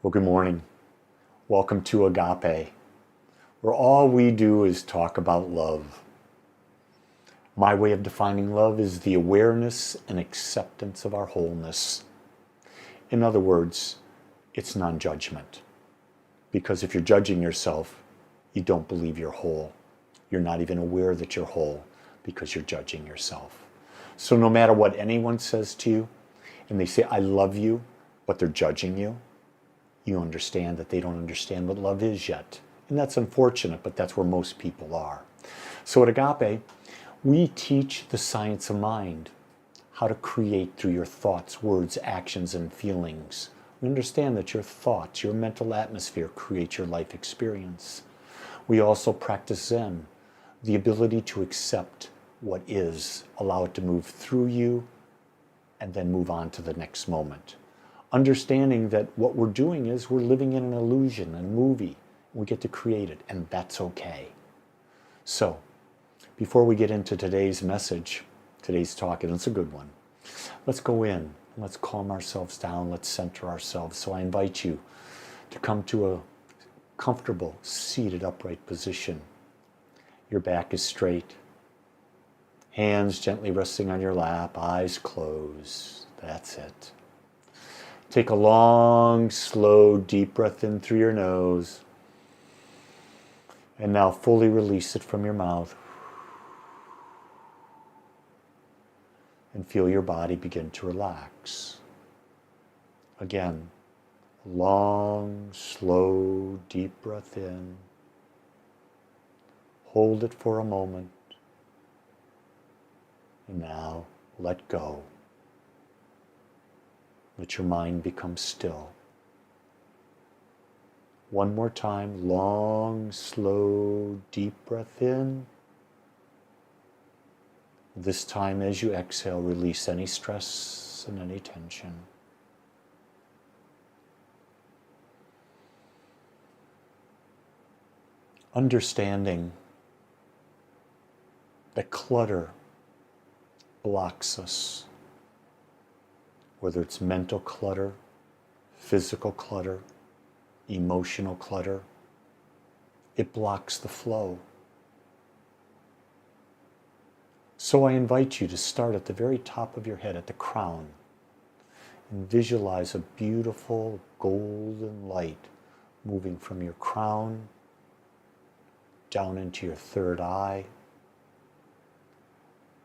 Well, good morning. Welcome to Agape, where all we do is talk about love. My way of defining love is the awareness and acceptance of our wholeness. In other words, it's non-judgment. Because if you're judging yourself, you don't believe you're whole. You're not even aware that you're whole because you're judging yourself. So no matter what anyone says to you, and they say, I love you, but they're judging you, you understand that they don't understand what love is yet. And that's unfortunate, but that's where most people are. So at Agape, we teach the science of mind, how to create through your thoughts, words, actions, and feelings. We understand that your thoughts, your mental atmosphere create your life experience. We also practice Zen, the ability to accept what is, allow it to move through you, and then move on to the next moment. Understanding that what we're doing is we're living in an illusion, a movie. We get to create it, and that's okay. So, before we get into today's message, today's talk, and it's a good one, let's go in, let's calm ourselves down, let's center ourselves. So I invite you to come to a comfortable, seated, upright position. Your back is straight, hands gently resting on your lap, eyes closed. That's it. Take a long, slow, deep breath in through your nose. And now fully release it from your mouth. And feel your body begin to relax. Again, long, slow, deep breath in. Hold it for a moment. And now let go. Let your mind become still. One more time, long, slow, deep breath in. This time as you exhale, release any stress and any tension. Understanding that clutter blocks us. Whether it's mental clutter, physical clutter, emotional clutter, it blocks the flow. So I invite you to start at the very top of your head, at the crown, and visualize a beautiful golden light moving from your crown down into your third eye,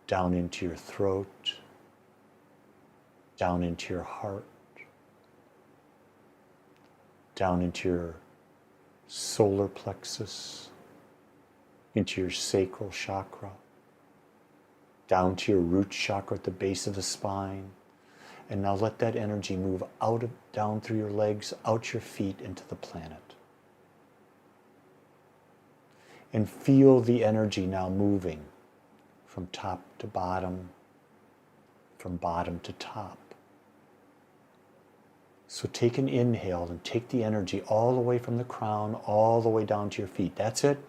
down into your throat, down into your heart, down into your solar plexus, into your sacral chakra, down to your root chakra at the base of the spine. And now let that energy move down through your legs, out your feet, into the planet. And feel the energy now moving from top to bottom, from bottom to top. So take an inhale and take the energy all the way from the crown, all the way down to your feet. That's it.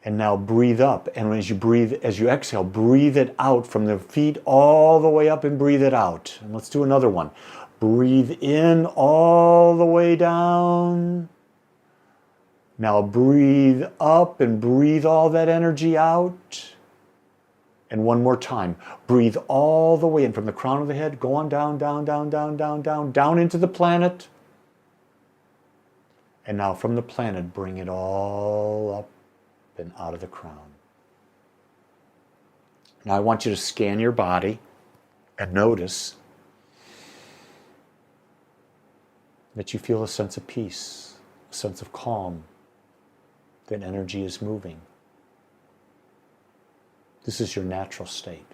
And now breathe up. And as you exhale, breathe it out from the feet all the way up and breathe it out. And let's do another one. Breathe in all the way down. Now breathe up and breathe all that energy out. And one more time, breathe all the way in from the crown of the head, go on down, down, down, down, down, down, down into the planet. And now from the planet, bring it all up and out of the crown. Now I want you to scan your body and notice that you feel a sense of peace, a sense of calm, that energy is moving. This is your natural state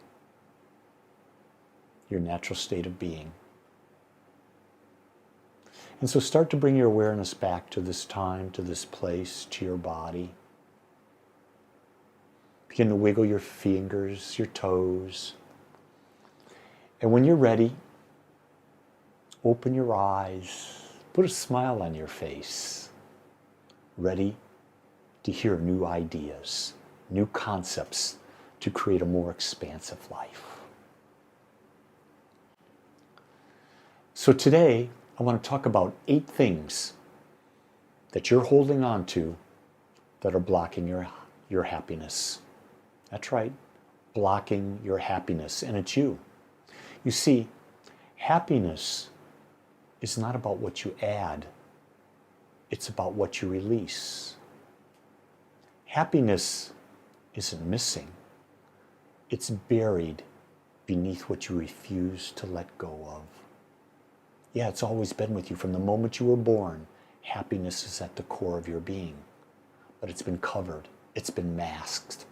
of being. And so start to bring your awareness back to this time, to this place, to your body. Begin to wiggle your fingers, your toes. And when you're ready, open your eyes, put a smile on your face, ready to hear new ideas, new concepts, to create a more expansive life. So today, I want to talk about 8 things that you're holding on to that are blocking your happiness. That's right, blocking your happiness, and it's you. You see, happiness is not about what you add, it's about what you release. Happiness isn't missing, it's buried beneath what you refuse to let go of. Yeah, it's always been with you from the moment you were born. Happiness is at the core of your being, but it's been covered, it's been masked.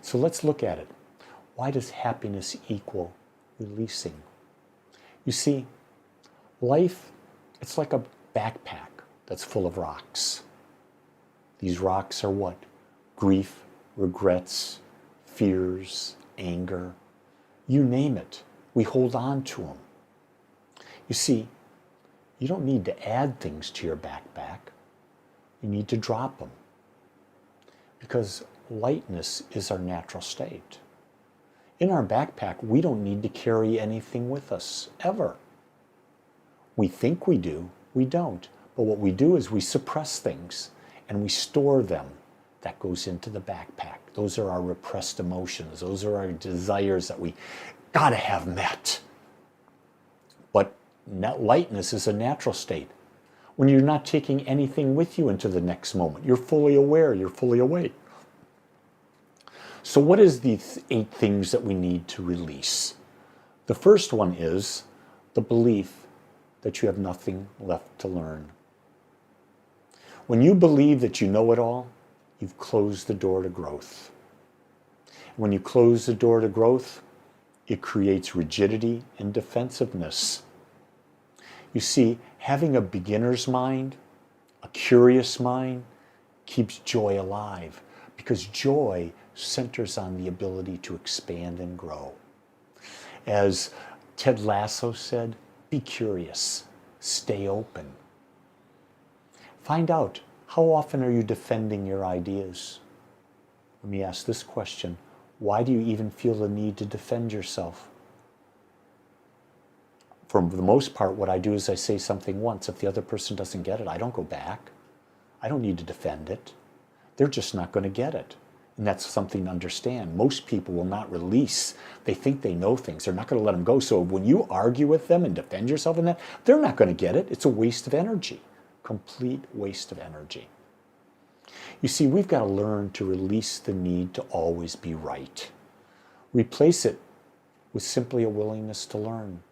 So let's look at it. Why does happiness equal releasing? You see, life, it's like a backpack that's full of rocks. These rocks are what? Grief, regrets, fears, anger, you name it. We hold on to them. You see, you don't need to add things to your backpack. You need to drop them. Because lightness is our natural state. In our backpack, we don't need to carry anything with us, ever. We think we do, we don't. But what we do is we suppress things and we store them. That goes into the backpack. Those are our repressed emotions. Those are our desires that we gotta have met. But lightness is a natural state. When you're not taking anything with you into the next moment, you're fully aware, you're fully awake. So what is these 8 things that we need to release? The first one is the belief that you have nothing left to learn. When you believe that you know it all, you've closed the door to growth. When you close the door to growth, it creates rigidity and defensiveness. You see, having a beginner's mind, a curious mind, keeps joy alive, because joy centers on the ability to expand and grow. As Ted Lasso said, be curious, stay open. Find out, how often are you defending your ideas? Let me ask this question. Why do you even feel the need to defend yourself? For the most part, what I do is I say something once. If the other person doesn't get it, I don't go back. I don't need to defend it. They're just not going to get it. And that's something to understand. Most people will not release. They think they know things. They're not going to let them go. So when you argue with them and defend yourself in that, they're not going to get it. It's a waste of energy. Complete waste of energy. You see, we've got to learn to release the need to always be right. Replace it with simply a willingness to learn.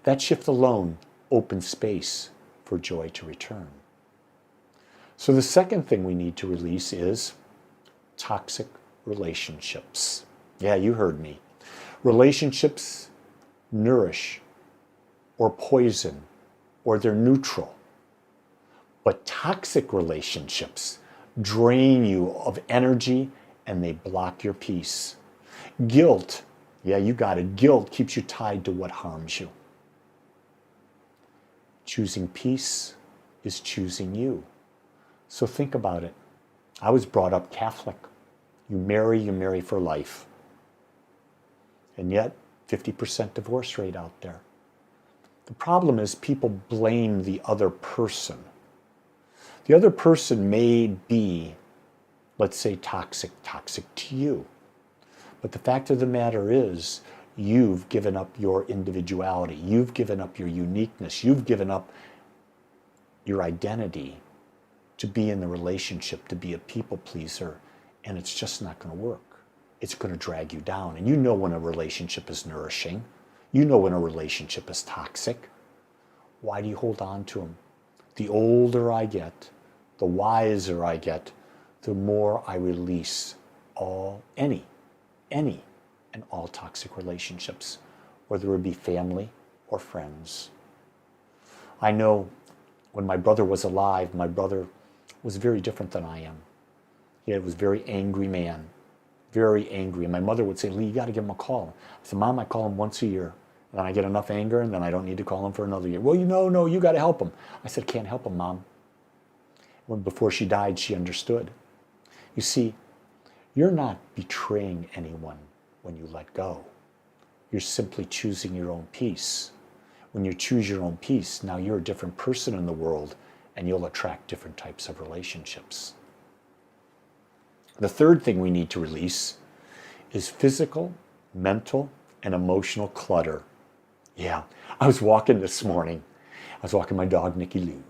That shift alone opens space for joy to return. So the second thing we need to release is toxic relationships. Yeah, you heard me. Relationships nourish or poison, or they're neutral. But toxic relationships drain you of energy and they block your peace. Guilt, yeah, you got it. Guilt keeps you tied to what harms you. Choosing peace is choosing you. So think about it. I was brought up Catholic. You marry for life. And yet, 50% divorce rate out there. The problem is people blame the other person. The other person may be, let's say, toxic to you. But the fact of the matter is, you've given up your individuality. You've given up your uniqueness. You've given up your identity to be in the relationship, to be a people pleaser, and it's just not going to work. It's going to drag you down. And you know when a relationship is nourishing. You know when a relationship is toxic. Why do you hold on to them? The older I get, the wiser I get, the more I release any and all toxic relationships, whether it be family or friends. I know when my brother was alive, my brother was very different than I am. He was a very angry man, very angry. And my mother would say, Lee, you got to give him a call. I said, Mom, I call him once a year. And then I get enough anger, and then I don't need to call him for another year. Well, no, you got to help him. I said, can't help him, Mom. Before she died, she understood. You see, you're not betraying anyone when you let go. You're simply choosing your own peace. When you choose your own peace, now you're a different person in the world, and you'll attract different types of relationships. The third thing we need to release is physical, mental, and emotional clutter. Yeah, I was walking this morning. I was walking my dog, Nikki Lou.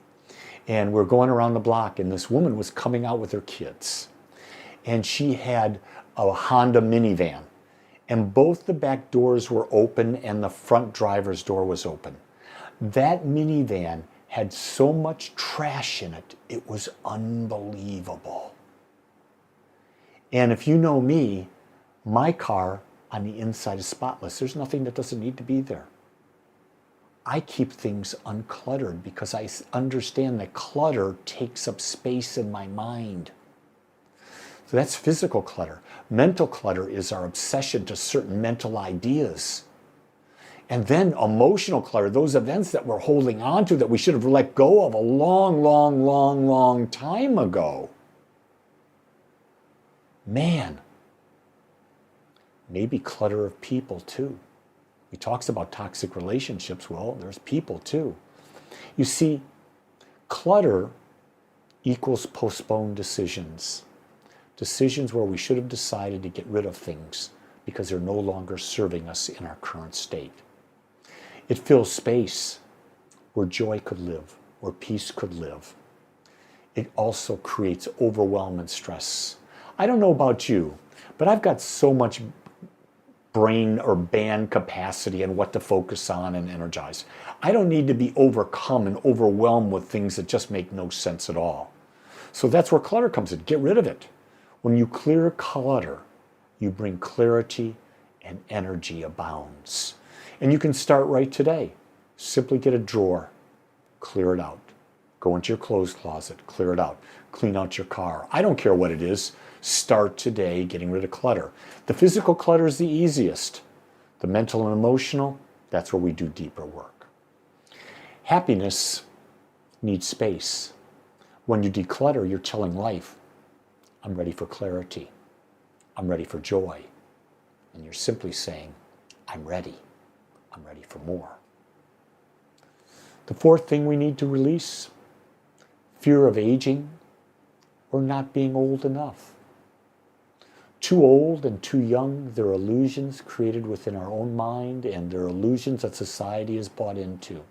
And we're going around the block, and this woman was coming out with her kids. And she had a Honda minivan. And both the back doors were open and the front driver's door was open. That minivan had so much trash in it, it was unbelievable. And if you know me, my car on the inside is spotless. There's nothing that doesn't need to be there. I keep things uncluttered because I understand that clutter takes up space in my mind. So that's physical clutter. Mental clutter is our obsession to certain mental ideas. And then emotional clutter, those events that we're holding on to that we should have let go of a long time ago. Man, maybe clutter of people too. He talks about toxic relationships. Well, there's people too. You see, clutter equals postponed decisions. Decisions where we should have decided to get rid of things because they're no longer serving us in our current state. It fills space where joy could live, where peace could live. It also creates overwhelm and stress. I don't know about you, but I've got so much brain or band capacity and what to focus on and energize. I don't need to be overcome and overwhelmed with things that just make no sense at all. So that's where clutter comes in. Get rid of it. When you clear clutter, you bring clarity and energy abounds. And you can start right today. Simply get a drawer, clear it out. Go into your clothes closet, clear it out. Clean out your car. I don't care what it is. Start today getting rid of clutter. The physical clutter is the easiest. The mental and emotional, that's where we do deeper work. Happiness needs space. When you declutter, you're telling life, I'm ready for clarity. I'm ready for joy. And you're simply saying, I'm ready. I'm ready for more. The fourth thing we need to release, fear of aging or not being old enough. Too old and too young, they're illusions created within our own mind, and they're illusions that society is bought into.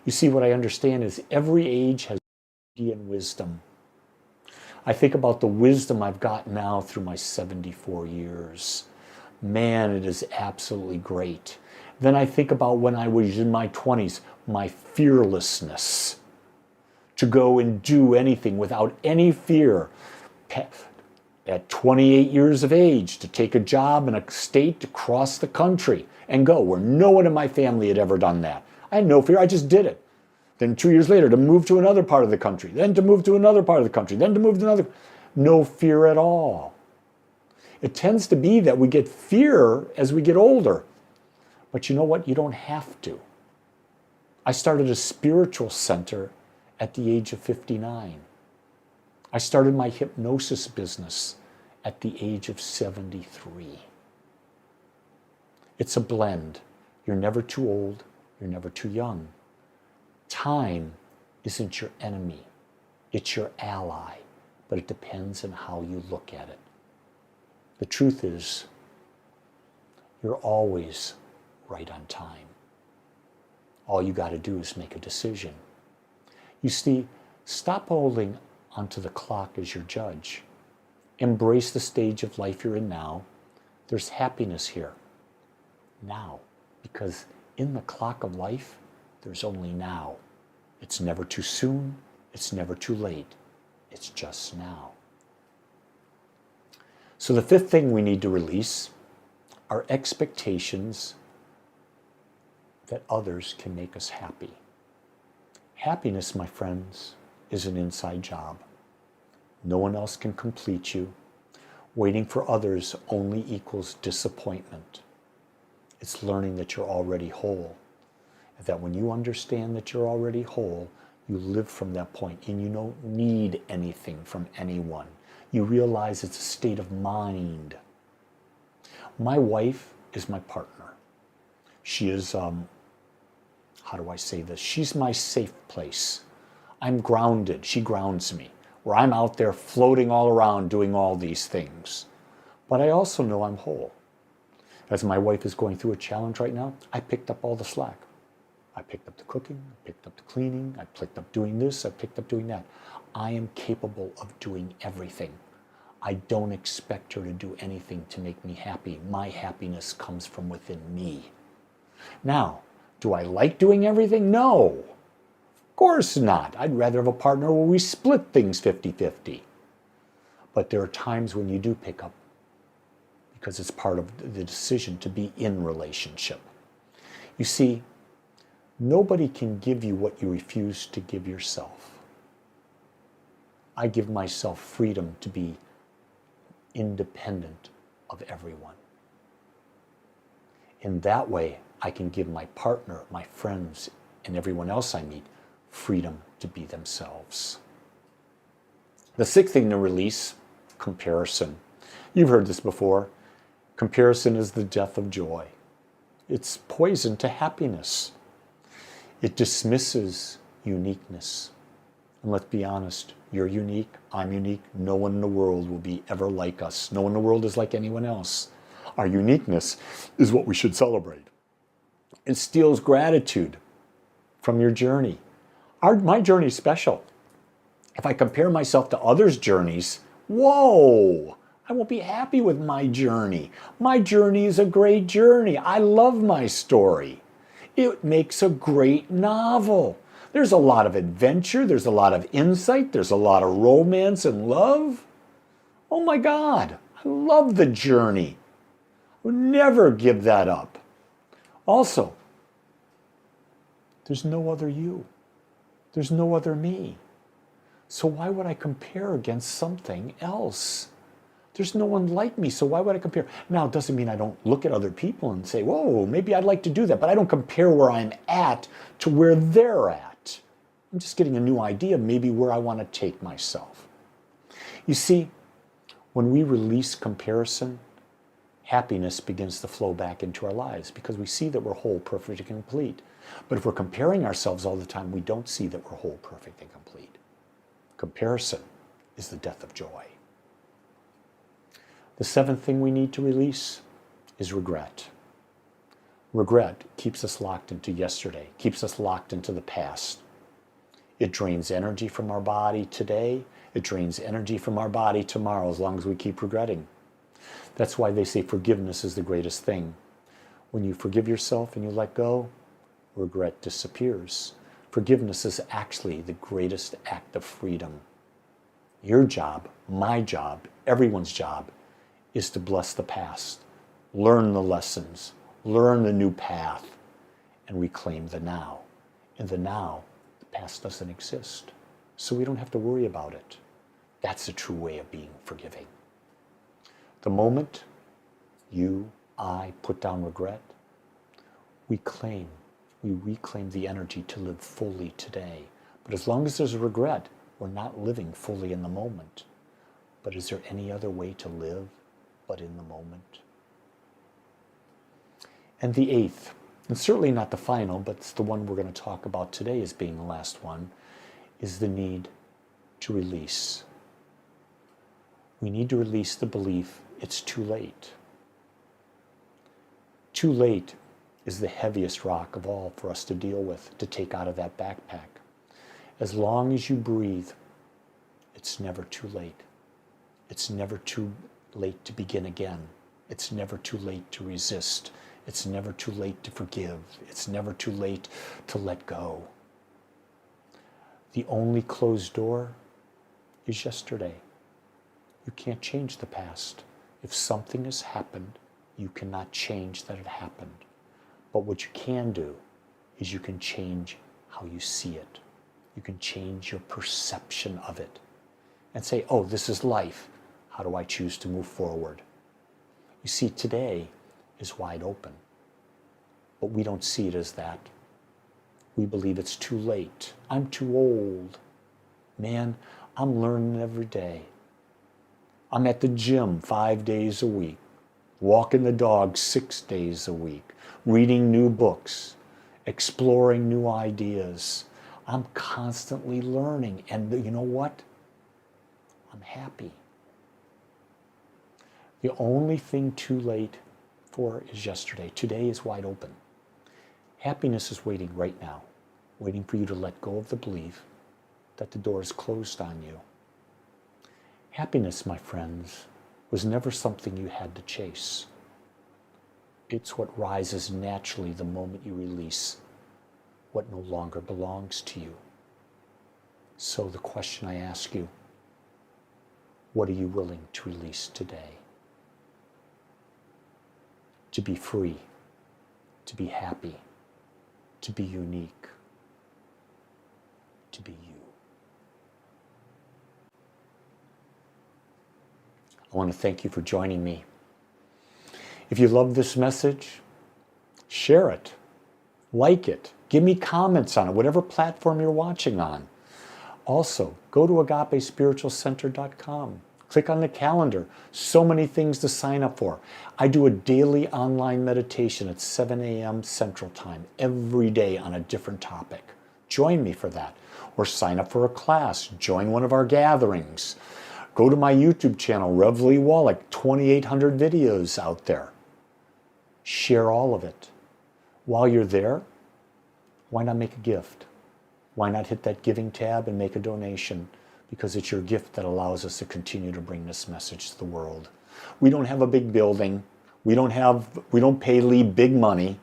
You see, what I understand is every age has beauty and wisdom. I think about the wisdom I've got now through my 74 years. Man, it is absolutely great. Then I think about when I was in my 20s, my fearlessness to go and do anything without any fear. At 28 years of age, to take a job in a state across the country and go where no one in my family had ever done that. I had no fear, I just did it. Then 2 years later, to move to another part of the country, then to move to another part of the country, then to move to another. No fear at all. It tends to be that we get fear as we get older. But you know what? You don't have to. I started a spiritual center at the age of 59. I started my hypnosis business at the age of 73. It's a blend. You're never too old. You're never too young. Time isn't your enemy. It's your ally. But it depends on how you look at it. The truth is, you're always right on time. All you got to do is make a decision. You see, stop holding onto the clock as your judge. Embrace the stage of life you're in now. There's happiness here. Now. Because in the clock of life, there's only now. It's never too soon. It's never too late. It's just now. So the fifth thing we need to release are expectations that others can make us happy. Happiness, my friends, is an inside job. No one else can complete you. Waiting for others only equals disappointment. It's learning that you're already whole. And that when you understand that you're already whole, you live from that point and you don't need anything from anyone. You realize it's a state of mind. My wife is my partner. She is how do I say this? She's my safe place. I'm grounded. She grounds me. Where I'm out there floating all around doing all these things. But I also know I'm whole. As my wife is going through a challenge right now, I picked up all the slack. I picked up the cooking, I picked up the cleaning, I picked up doing this, I picked up doing that. I am capable of doing everything. I don't expect her to do anything to make me happy. My happiness comes from within me. Now, do I like doing everything? No. Of course not. I'd rather have a partner where we split things 50-50. But there are times when you do pick up because it's part of the decision to be in relationship. You see, nobody can give you what you refuse to give yourself. I give myself freedom to be independent of everyone. In that way, I can give my partner, my friends, and everyone else I meet freedom to be themselves. The sixth thing to release, comparison. You've heard this before. Comparison is the death of joy. It's poison to happiness. It dismisses uniqueness. And let's be honest, you're unique, I'm unique, no one in the world will be ever like us. No one in the world is like anyone else. Our uniqueness is what we should celebrate. It steals gratitude from your journey. My journey is special. If I compare myself to others' journeys, whoa, I won't be happy with my journey. My journey is a great journey. I love my story. It makes a great novel. There's a lot of adventure, there's a lot of insight, there's a lot of romance and love. Oh my God, I love the journey. I would never give that up. Also, there's no other you. There's no other me. So why would I compare against something else? There's no one like me, so why would I compare? Now, it doesn't mean I don't look at other people and say, whoa, maybe I'd like to do that, but I don't compare where I'm at to where they're at. I'm just getting a new idea, maybe where I want to take myself. You see, when we release comparison, happiness begins to flow back into our lives because we see that we're whole, perfect, and complete. But if we're comparing ourselves all the time, we don't see that we're whole, perfect, and complete. Comparison is the death of joy. The seventh thing we need to release is regret. Regret keeps us locked into yesterday, keeps us locked into the past. It drains energy from our body today. It drains energy from our body tomorrow as long as we keep regretting. That's why they say forgiveness is the greatest thing. When you forgive yourself and you let go, regret disappears. Forgiveness is actually the greatest act of freedom. Your job, my job, everyone's job is to bless the past, learn the lessons, learn the new path, and reclaim the now. In the now, the past doesn't exist, so we don't have to worry about it. That's the true way of being forgiving. The moment I put down regret, we reclaim the energy to live fully today. But as long as there's a regret, we're not living fully in the moment. But is there any other way to live but in the moment? And the eighth, and certainly not the final, but it's the one we're going to talk about today as being the last one, is the need to release. We need to release the belief it's too late. Too late is the heaviest rock of all for us to deal with, to take out of that backpack. As long as you breathe, it's never too late. It's never too late to begin again. It's never too late to resist. It's never too late to forgive. It's never too late to let go. The only closed door is yesterday. You can't change the past. If something has happened, you cannot change that it happened. But what you can do is you can change how you see it. You can change your perception of it and say, oh, this is life. How do I choose to move forward? You see, today is wide open, but we don't see it as that. We believe it's too late. I'm too old. Man, I'm learning every day. I'm at the gym 5 days a week, walking the dog 6 days a week, reading new books. exploring new ideas. I'm constantly learning. And you know what? I'm happy. The only thing too late for is yesterday. Today is wide open. Happiness is waiting right now, waiting for you to let go of the belief that the door is closed on you. Happiness, my friends, was never something you had to chase. It's what rises naturally the moment you release what no longer belongs to you. So the question I ask you, what are you willing to release today? To be free, to be happy, to be unique, to be you. I want to thank you for joining me. If you love this message, share it, like it, give me comments on it, whatever platform you're watching on. Also, go to agapespiritualcenter.com. Click on the calendar. So many things to sign up for. I do a daily online meditation at 7 a.m. Central Time every day on a different topic. Join me for that. Or sign up for a class. Join one of our gatherings. Go to my YouTube channel, Wolak, 2,800 videos out there. Share all of it. While you're there, why not make a gift? Why not hit that giving tab and make a donation? Because it's your gift that allows us to continue to bring this message to the world. We don't have a big building. We don't pay Lee big money.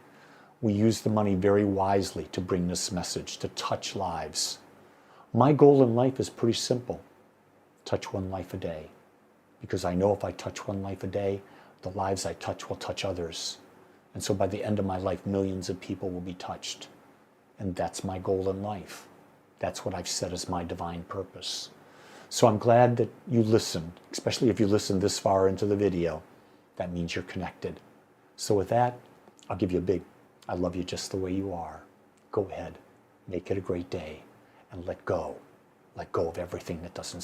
We use the money very wisely to bring this message, to touch lives. My goal in life is pretty simple. Touch one life a day. Because I know if I touch one life a day, the lives I touch will touch others. And so by the end of my life, millions of people will be touched. And that's my goal in life. That's what I've set as my divine purpose. So I'm glad that you listened, especially if you listened this far into the video. That means you're connected. So with that, I'll give you a big, I love you just the way you are. Go ahead, make it a great day, and let go. Let go of everything that doesn't